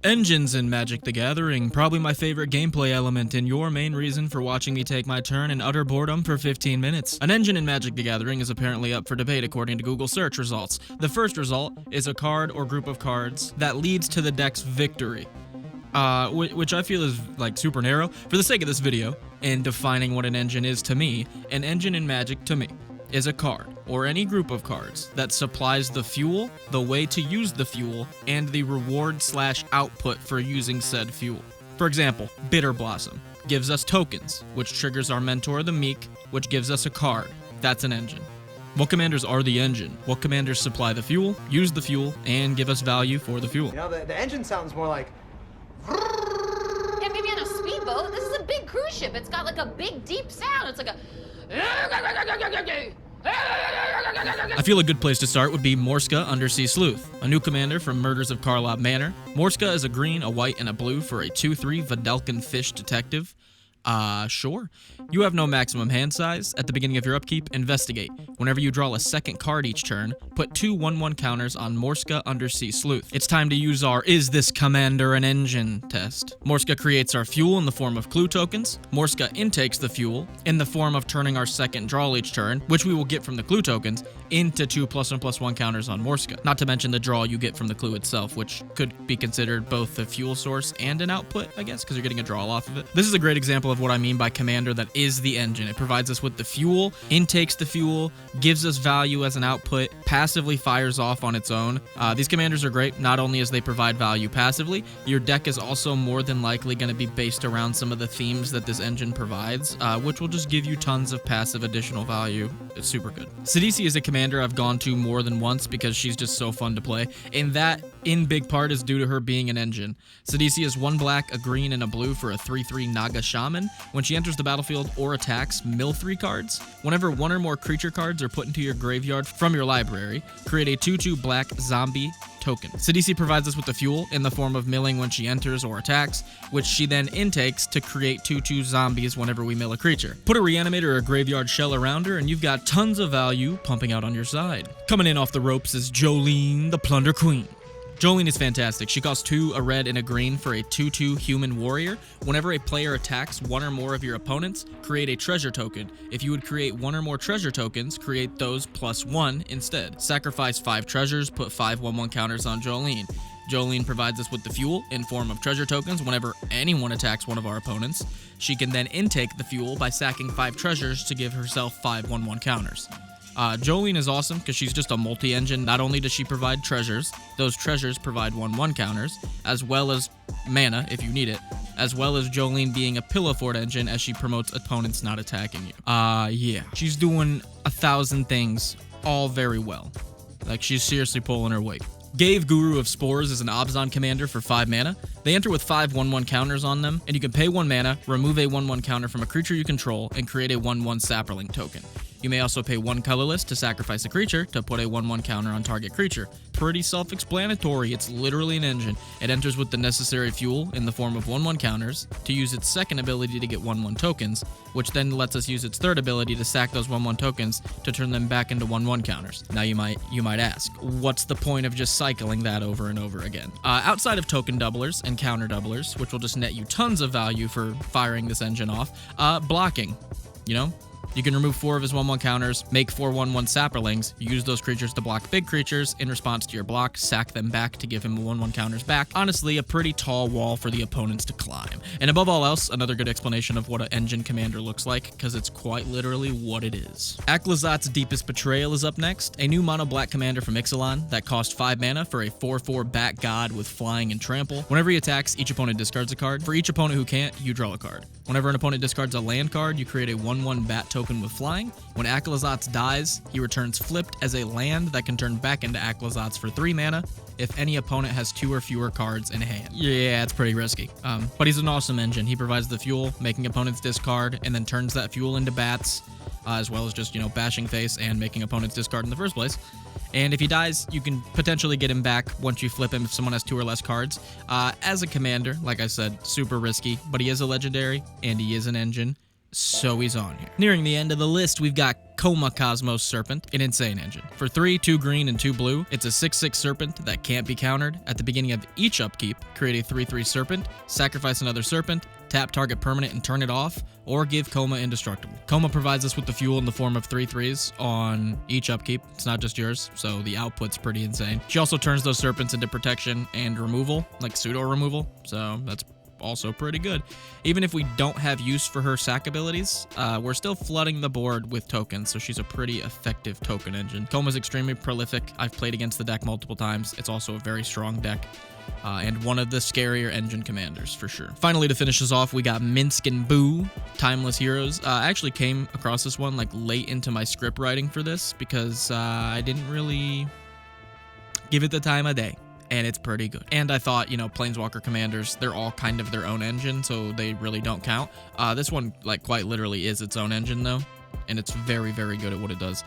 Engines in Magic the Gathering, probably my favorite gameplay element and your main reason for watching me take my turn in utter boredom for 15 minutes. An engine in Magic the Gathering is apparently up for debate according to Google search results. The first result is a card or group of cards that leads to the deck's victory. Which I feel is like super narrow. For the sake of this video, and defining what an engine is to me, an engine in Magic to me is a card, or any group of cards, that supplies the fuel, the way to use the fuel, and the reward/output for using said fuel. For example, Bitter Blossom gives us tokens, which triggers our Mentor the Meek, which gives us a card. That's an engine. What commanders are the engine? What commanders supply the fuel, use the fuel, and give us value for the fuel? You know, the engine sounds more like... Yeah, maybe on a speedboat. This is a big cruise ship. It's got like a big, deep sound. It's like a... I feel a good place to start would be Morska Undersea Sleuth, a new commander from Murders of Karlov Manor. Morska is a green, a white, and a blue for a 2/3 Vidalcan Fish Detective. Sure. You have no maximum hand size. At the beginning of your upkeep, investigate. Whenever you draw a second card each turn, put 2 1/1 counters on Morska Undersea Sleuth. It's time to use our Is This Commander an Engine test. Morska creates our fuel in the form of clue tokens. Morska intakes the fuel in the form of turning our second draw each turn, which we will get from the clue tokens, into 2 +1/+1 counters on Morska. Not to mention the draw you get from the clue itself, which could be considered both a fuel source and an output, I guess, because you're getting a draw off of it. This is a great example of what I mean by commander that is the engine. It provides us with the fuel, intakes the fuel, gives us value as an output, passively fires off on its own. These commanders are great, not only as they provide value passively, your deck is also more than likely going to be based around some of the themes that this engine provides, which will just give you tons of passive additional value. It's super good. Sidisi is a commander I've gone to more than once because she's just so fun to play, and that in big part is due to her being an engine. Sidisi is 1 black, a green, and a blue for a 3/3 Naga Shaman. When she enters the battlefield or attacks, mill 3 cards. Whenever 1 or more creature cards are put into your graveyard from your library, create a 2/2 black zombie token. Sidisi provides us with the fuel in the form of milling when she enters or attacks, which she then intakes to create 2/2 zombies whenever we mill a creature. Put a reanimator or a graveyard shell around her, and you've got tons of value pumping out on your side. Coming in off the ropes is Jolene, the Plunder Queen. Jolene is fantastic. She costs 2, a red, and a green for a 2/2 human warrior. Whenever a player attacks 1 or more of your opponents, create a treasure token. If you would create 1 or more treasure tokens, create those +1 instead. Sacrifice 5 treasures, put 5 1/1 counters on Jolene. Jolene provides us with the fuel in form of treasure tokens whenever anyone attacks one of our opponents. She can then intake the fuel by sacking 5 treasures to give herself 5 1/1 counters. Jolene is awesome because she's just a multi-engine. Not only does she provide treasures, those treasures provide 1/1 counters, as well as mana if you need it, as well as Jolene being a pillow fort engine as she promotes opponents not attacking you. Yeah. She's doing 1,000 things, all very well. Like, she's seriously pulling her weight. Gave, Guru of Spores, is an Abzan commander for 5 mana. They enter with 5 1/1 counters on them, and you can pay 1 mana, remove a 1/1 counter from a creature you control, and create a 1/1 Sapperling token. You may also pay 1 colorless to sacrifice a creature to put a 1/1 counter on target creature. Pretty self-explanatory. It's literally an engine. It enters with the necessary fuel in the form of 1/1 counters to use its second ability to get 1/1 tokens, which then lets us use its third ability to sack those 1/1 tokens to turn them back into 1/1 counters. Now you might ask, what's the point of just cycling that over and over again? Outside of token doublers and counter doublers, which will just net you tons of value for firing this engine off, blocking, you know? You can remove 4 of his 1/1 counters, make 4 1/1 Sapperlings, use those creatures to block big creatures. In response to your block, sack them back to give him 1/1 counters back. Honestly, a pretty tall wall for the opponents to climb. And above all else, another good explanation of what an engine commander looks like, because it's quite literally what it is. Aklazat's Deepest Betrayal is up next, a new mono black commander from Ixalan that costs 5 mana for a 4/4 Bat God with flying and trample. Whenever he attacks, each opponent discards a card. For each opponent who can't, you draw a card. Whenever an opponent discards a land card, you create a 1/1 Bat token with flying. When Aklazat's dies, he returns flipped as a land that can turn back into Aklazat's for 3 mana if any opponent has 2 or fewer cards in hand. Yeah, it's pretty risky. But he's an awesome engine. He provides the fuel, making opponents discard, and then turns that fuel into bats, as well as just, bashing face and making opponents discard in the first place. And if he dies, you can potentially get him back once you flip him if someone has 2 or less cards. As a commander, like I said, super risky, but he is a legendary, and he is an engine. so he's on here. Nearing the end of the list, we've got Coma Cosmos Serpent, an insane engine. For 3, 2 green, and 2 blue, it's a 6/6 Serpent that can't be countered. At the beginning of each upkeep, create a 3/3 Serpent, sacrifice another Serpent, tap target permanent and turn it off, or give Coma indestructible. Coma provides us with the fuel in the form of 3/3s on each upkeep. It's not just yours, so the output's pretty insane. She also turns those Serpents into protection and removal, like pseudo removal, so that's also pretty good. Even if we don't have use for her sack abilities, we're still flooding the board with tokens, so she's a pretty effective token engine. Coma's extremely prolific. I've played against the deck multiple times. It's also a very strong deck. And one of the scarier engine commanders, for sure. Finally, to finish us off, we got Minsk and Boo, Timeless Heroes. I actually came across this one like late into my script writing for this because I didn't really give it the time of day. And it's pretty good. And I thought, you know, Planeswalker Commanders, they're all kind of their own engine, so they really don't count. This one, like, quite literally is its own engine, though. And it's very, very good at what it does.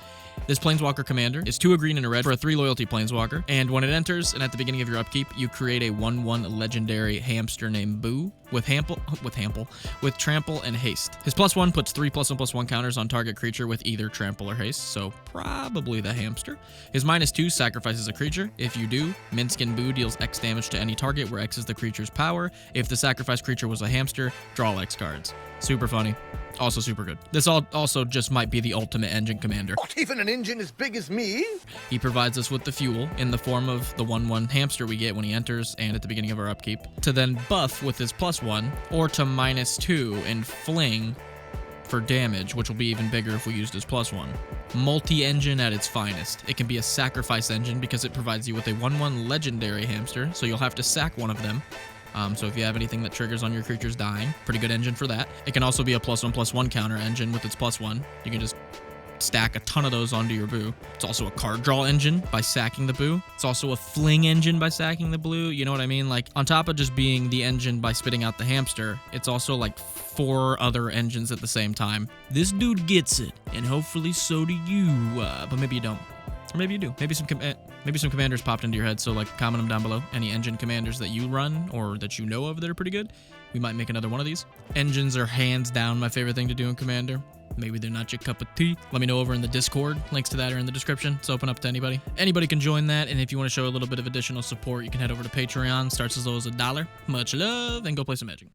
This Planeswalker Commander is 2 green and a red for a 3 loyalty Planeswalker. And when it enters, and at the beginning of your upkeep, you create a 1/1 legendary hamster named Boo with trample and haste. His +1 puts 3 +1/+1 counters on target creature with either trample or haste, so probably the hamster. His -2 sacrifices a creature. If you do, Minsk and Boo deals X damage to any target where X is the creature's power. If the sacrificed creature was a hamster, draw X cards. Super funny. Also super good. This also just might be the ultimate engine commander. Not even an engine as big as me? He provides us with the fuel in the form of the 1/1 hamster we get when he enters and at the beginning of our upkeep, to then buff with his +1, or to -2 and fling for damage, which will be even bigger if we used his +1. Multi-engine at its finest. It can be a sacrifice engine because it provides you with a 1/1 legendary hamster, so you'll have to sack one of them. So if you have anything that triggers on your creatures dying, pretty good engine for that. It can also be a +1/+1 counter engine with its +1. You can just stack a ton of those onto your Boo. It's also a card draw engine by sacking the Boo. It's also a fling engine by sacking the Blue. You know what I mean? Like, on top of just being the engine by spitting out the hamster, it's also like 4 other engines at the same time. This dude gets it, and hopefully so do you. But maybe you don't. Or maybe you do. Maybe some commanders popped into your head, so like comment them down below. Any engine commanders that you run or that you know of that are pretty good. We might make another one of these. Engines are hands down my favorite thing to do in Commander. Maybe they're not your cup of tea. Let me know over in the Discord. Links to that are in the description. It's open up to anybody. Anybody can join that, and if you want to show a little bit of additional support, you can head over to Patreon. Starts as low as $1. Much love, and go play some Magic.